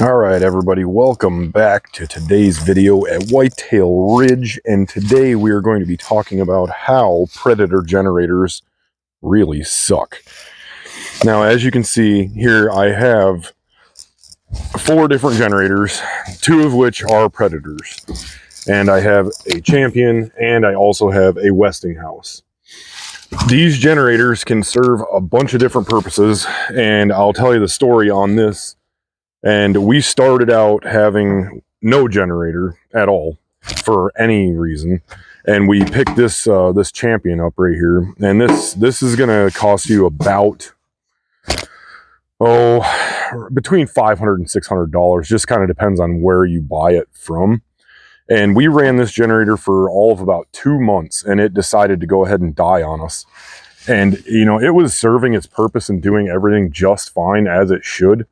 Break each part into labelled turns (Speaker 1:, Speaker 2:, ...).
Speaker 1: All right, everybody, welcome back to today's video at Whitetail Ridge, and today we are going to be talking about how predator generators really suck. Now, as you can see here, I have 4 different generators, 2 of which are predators, and I have a champion, and I also have a Westinghouse. These generators can serve a bunch of different purposes, and I'll tell you the story on this. And we started out having no generator at all for any reason, and we picked this this champion up right here. And this is gonna cost you about between $500 and $600. Just kind of depends on where you buy it from. And we ran this generator for all of about 2 months, and it decided to go ahead and die on us. And you know, it was serving its purpose and doing everything just fine as it should.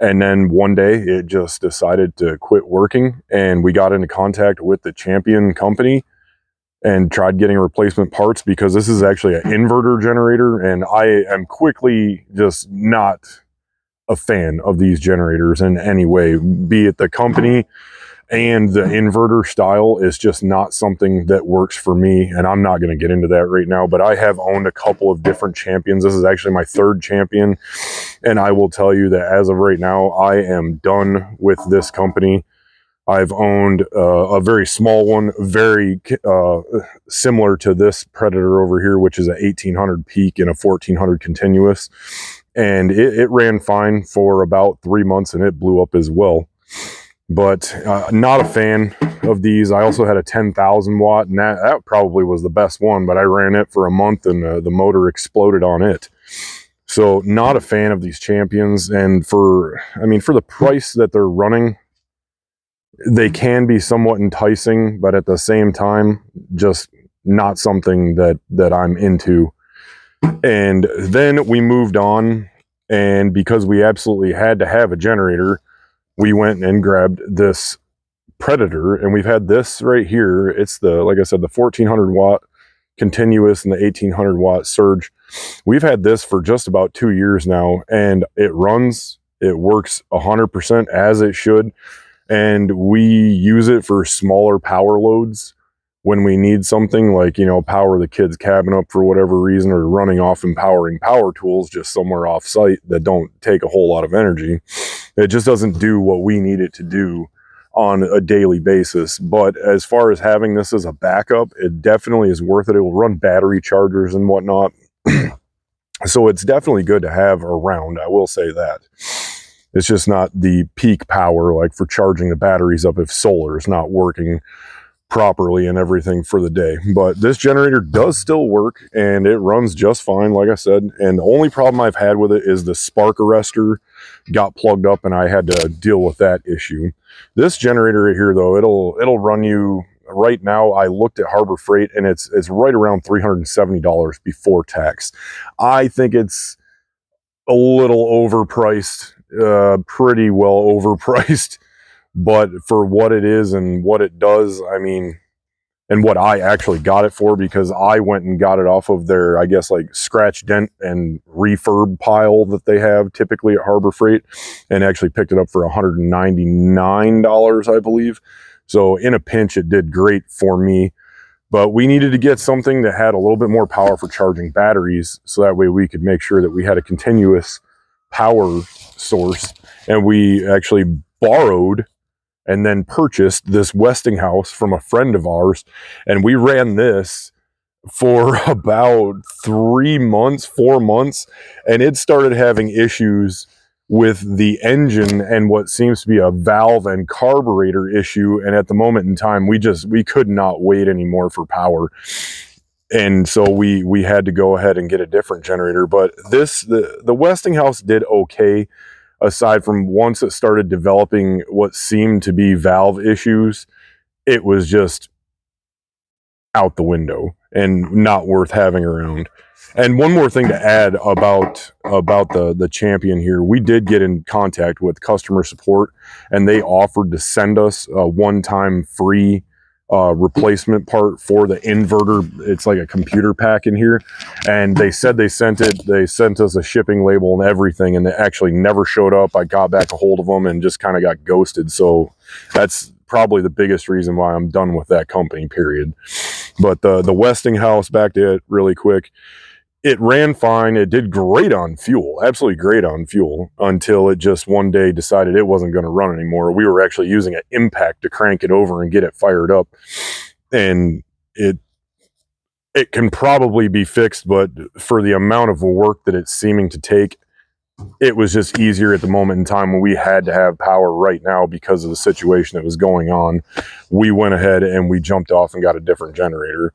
Speaker 1: And then one day it just decided to quit working, and we got into contact with the champion company and tried getting replacement parts, because this is actually an inverter generator, and I am quickly just not a fan of these generators in any way. Be it the company and the inverter style is just not something that works for me, and I'm not going to get into that right now. But I have owned a couple of different champions. This is actually my 3rd champion, and I will tell you that as of right now, I am done with this company. I've owned a very small one, very similar to this Predator over here, which is a 1800 peak and a 1400 continuous, and it ran fine for about 3 months, and it blew up as well. But not a fan of these. I also had a 10,000 watt, and that probably was the best one, but I ran it for a month, and the motor exploded on it. So not a fan of these champions. And for the price that they're running, they can be somewhat enticing, but at the same time, just not something that I'm into. And then we moved on, and because we absolutely had to have a generator, we went and grabbed this Predator, and we've had this right here. It's the, like I said, the 1400 watt continuous and the 1800 watt surge. We've had this for just about 2 years now, and it runs, it works 100% as it should. And we use it for smaller power loads when we need something, like, you know, power the kids' cabin up for whatever reason, or running off and powering power tools just somewhere off site that don't take a whole lot of energy. It just doesn't do what we need it to do on a daily basis. But as far as having this as a backup, it definitely is worth it. It will run battery chargers and whatnot. So it's definitely good to have around, I will say that. It's just not the peak power, like for charging the batteries up if solar is not working properly and everything for the day. But this generator does still work, and it runs just fine, like I said. And the only problem I've had with it is the spark arrestor got plugged up, and I had to deal with that issue. This generator right here, though, it'll run you, right now I looked at Harbor Freight, and it's right around $370 before tax. I think it's a little overpriced, pretty well overpriced. But for what it is and what it does, I mean, and what I actually got it for, because I went and got it off of their, I guess, like scratch, dent, and refurb pile that they have typically at Harbor Freight, and actually picked it up for $199, I believe. So in a pinch, it did great for me. But we needed to get something that had a little bit more power for charging batteries, so that way we could make sure that we had a continuous power source. And we actually borrowed and then purchased this Westinghouse from a friend of ours, and we ran this for about 3 months, 4 months, and it started having issues with the engine and what seems to be a valve and carburetor issue. And at the moment in time, we could not wait anymore for power, and so we had to go ahead and get a different generator. But the Westinghouse did okay, aside from once it started developing what seemed to be valve issues. It was just out the window and not worth having around. And one more thing to add about the champion here, we did get in contact with customer support, and they offered to send us a one-time free replacement part for the inverter. It's like a computer pack in here, and they said they sent us a shipping label and everything, and it actually never showed up. I got back a hold of them and just kind of got ghosted. So that's probably the biggest reason why I'm done with that company, period. But the Westinghouse, back to it really quick, it ran fine. It did great on fuel, absolutely great on fuel, until it just one day decided it wasn't going to run anymore. We were actually using an impact to crank it over and get it fired up. And it can probably be fixed, but for the amount of work that it's seeming to take, it was just easier at the moment in time when we had to have power right now because of the situation that was going on. We went ahead and we jumped off and got a different generator.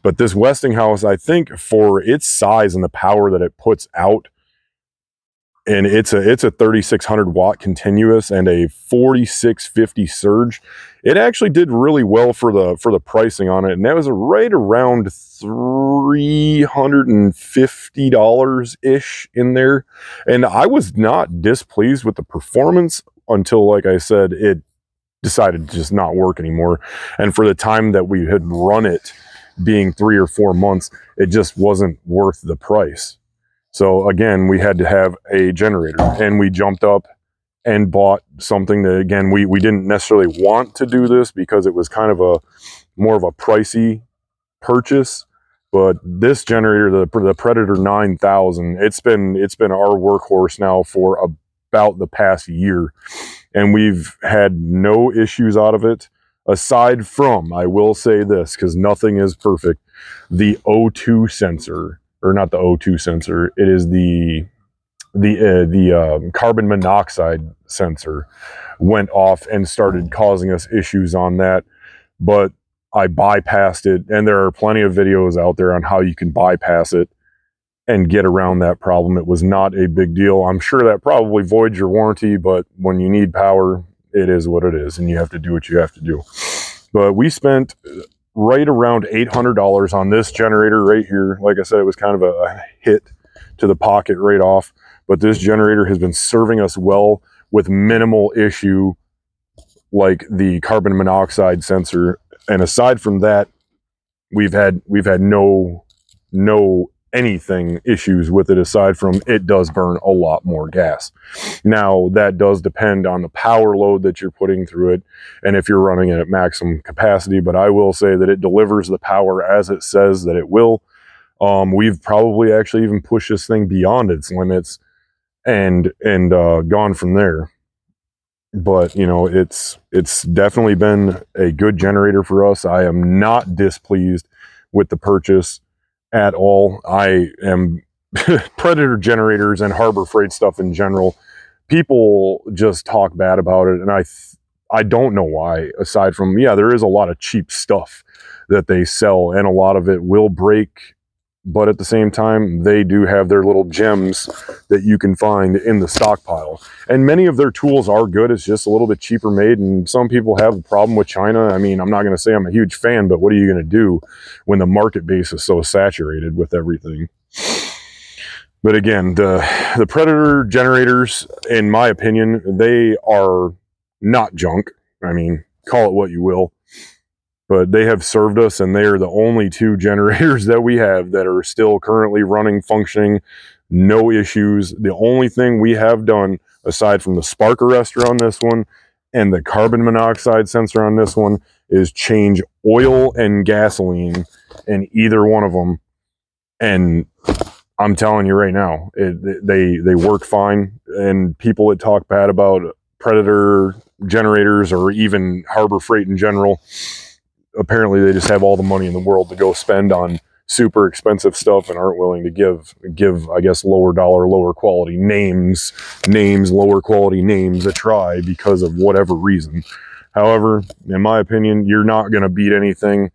Speaker 1: But this Westinghouse, I think for its size and the power that it puts out, and it's a 3600 watt continuous and a 4650 surge, it actually did really well for the pricing on it, and that was right around $350 ish in there. And I was not displeased with the performance until, like I said, it decided to just not work anymore. And for the time that we had run it, being 3 or 4 months, it just wasn't worth the price. So again, we had to have a generator, and we jumped up and bought something that, again, we didn't necessarily want to do this because it was kind of more of a pricey purchase. But this generator, the Predator 9000, it's been our workhorse now for about the past year, and we've had no issues out of it, aside from, I will say this because nothing is perfect, the O2 sensor, or not the O2 sensor, it is the carbon monoxide sensor went off and started causing us issues on that. But I bypassed it, and there are plenty of videos out there on how you can bypass it and get around that problem. It was not a big deal. I'm sure that probably voids your warranty, but when you need power, it is what it is, and you have to do what you have to do. But we spent right around $800 on this generator right here. Like I said, it was kind of a hit to the pocket right off, but this generator has been serving us well with minimal issue, like the carbon monoxide sensor. And aside from that, we've had no anything issues with it, aside from it does burn a lot more gas. Now, that does depend on the power load that you're putting through it and if you're running it at maximum capacity, but I will say that it delivers the power as it says that it will. We've probably actually even pushed this thing beyond its limits and gone from there. But you know, it's definitely been a good generator for us. I am not displeased with the purchase at all. I am Predator generators and Harbor Freight stuff in general, people just talk bad about it, and I don't know why, aside from, yeah, there is a lot of cheap stuff that they sell, and a lot of it will break, but at the same time, they do have their little gems that you can find in the stockpile. And many of their tools are good. It's just a little bit cheaper made, and some people have a problem with China. I mean, I'm not going to say I'm a huge fan, but what are you going to do when the market base is so saturated with everything? But again, the Predator generators, in my opinion, they are not junk. I mean, call it what you will. But they have served us, and they are the only two generators that we have that are still currently running, functioning, no issues. The only thing we have done, aside from the spark arrestor on this one and the carbon monoxide sensor on this one, is change oil and gasoline in either one of them. And I'm telling you right now, they work fine. And people that talk bad about Predator generators or even Harbor Freight in general, apparently they just have all the money in the world to go spend on super expensive stuff and aren't willing to give I guess lower dollar, lower quality lower quality names a try because of whatever reason. However, in my opinion, you're not going to beat anything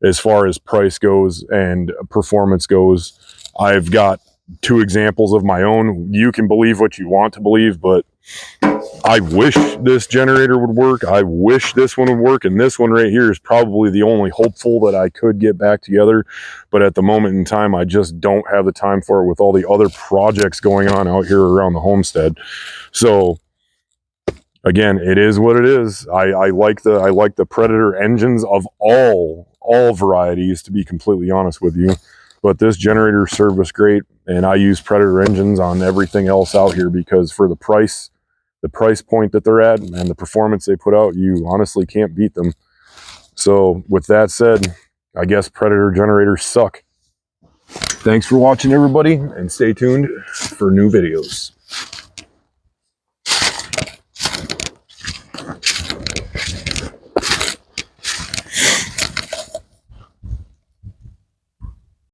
Speaker 1: as far as price goes and performance goes. I've got two examples of my own. You can believe what you want to believe, but I wish this generator would work. I wish this one would work. And this one right here is probably the only hopeful that I could get back together. But at the moment in time, I just don't have the time for it with all the other projects going on out here around the homestead. So Again, it is what it is. I like the Predator engines of all varieties, to be completely honest with you. But this generator served us great, and I use Predator engines on everything else out here because for the price point that they're at and the performance they put out, you honestly can't beat them. So with that said, I guess Predator generators suck. Thanks for watching, everybody, and stay tuned for new videos.